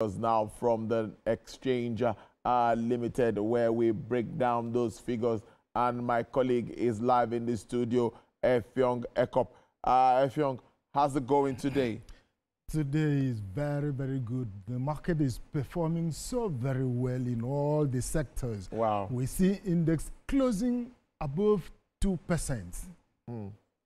Now from the exchange limited, where we break down those figures, and my colleague is live in the studio, Effiong Ekop. Effiong, how's it going today? Today is very, very good. The market is performing so very well in all the sectors. Wow. We see index closing above 2%.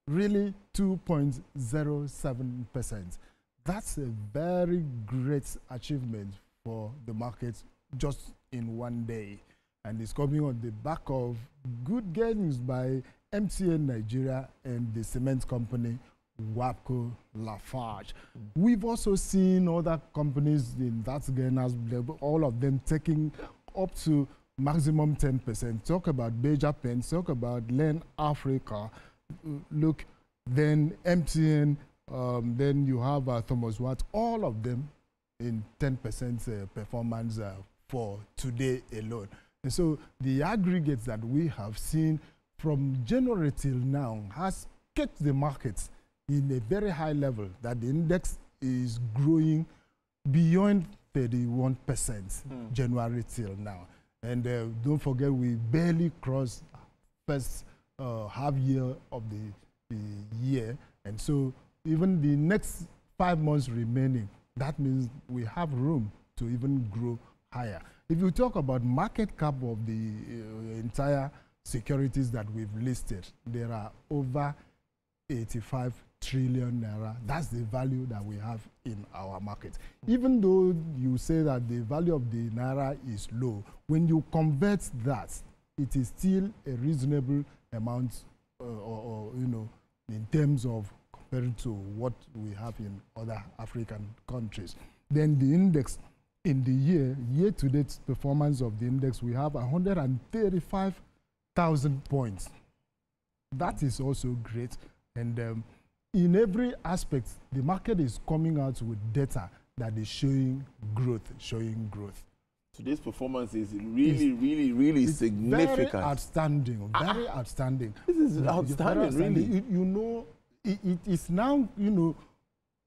Really 2.07%. That's a very great achievement for the market just in one day. And it's coming on the back of good gains by MTN Nigeria and the cement company WAPCO Lafarge. We've also seen other companies in that gain, as all of them taking up to maximum 10%. Talk about Beja Pen, talk about Len Africa. Look, then MTN, then you have Thomas Watt, all of them in 10% performance for today alone. And so the aggregates that we have seen from January till now has kept the markets in a very high level, that the index is growing beyond 31% January till now. And don't forget, we barely crossed first half year of the year. And so even the next 5 months remaining, that means we have room to even grow higher. If you talk about market cap of the entire securities that we've listed, there are over 85 trillion naira. That's the value that we have in our market. Even though you say that the value of the naira is low, when you convert that, it is still a reasonable amount, in terms of compared to what we have in other African countries. Then the index in the year-to-date performance of the index, we have 135,000 points. That is also great. And in every aspect, the market is coming out with data that is showing growth. Today's performance is really significant. Very outstanding, very outstanding. This is outstanding, really. It is now,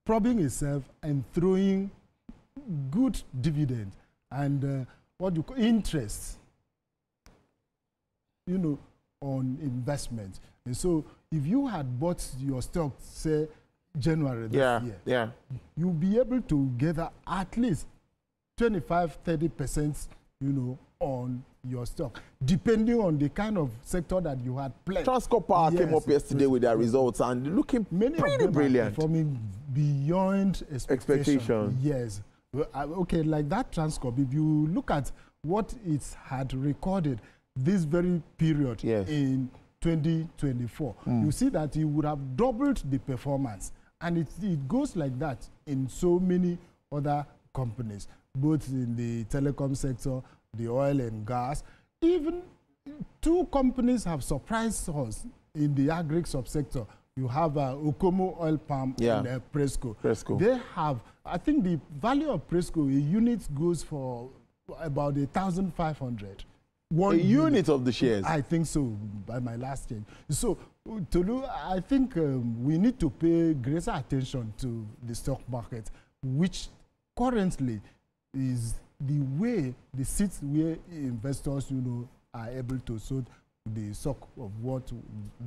probing itself and throwing good dividend and what you call interest, on investment. And so if you had bought your stock, say, January this year, you'll be able to gather at least 25–30%, on your stock, depending on the kind of sector that you had pledged. Transcorp Power came up yesterday with their results and looking pretty brilliant. Are performing beyond expectation. Yes. Okay, like that Transcorp, if you look at what it had recorded this very period in 2024, you see that it would have doubled the performance. And it goes like that in so many other companies, both in the telecom sector, the oil and gas. Even 2 companies have surprised us in the agri subsector. You have Okomo Oil Palm and Presco. They have, I think the value of Presco, a unit goes for about 1,500. A unit of the shares? I think so, by my last change. So, Tolu, I think we need to pay greater attention to the stock market, which currently is the way, the seats where investors, are able to sort the stock of what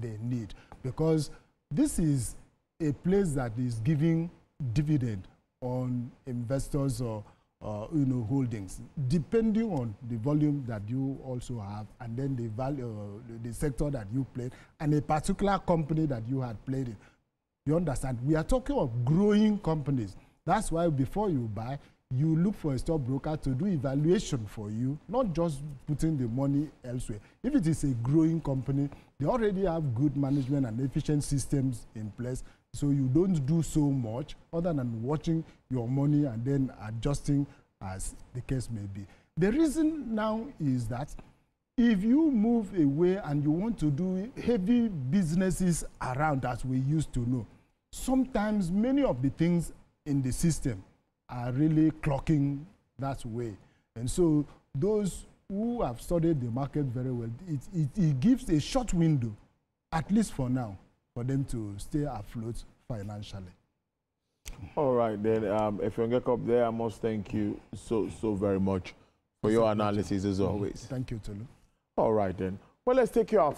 they need. Because this is a place that is giving dividend on investors or holdings, depending on the volume that you also have, and then the value, the sector that you played, and a particular company that you had played in. You understand? We are talking of growing companies. That's why before you buy, you look for a stockbroker to do evaluation for you, not just putting the money elsewhere. If it is a growing company, they already have good management and efficient systems in place, so you don't do so much other than watching your money and then adjusting as the case may be. The reason now is that if you move away and you want to do heavy businesses around, as we used to know, sometimes many of the things in the system are really clocking that way. And so those who have studied the market very well, it gives a short window, at least for now, for them to stay afloat financially. All right, then, if you get up there, I must thank you so very much for your analysis as always. Thank you, Tolu. All right, then. Well, let's take you out.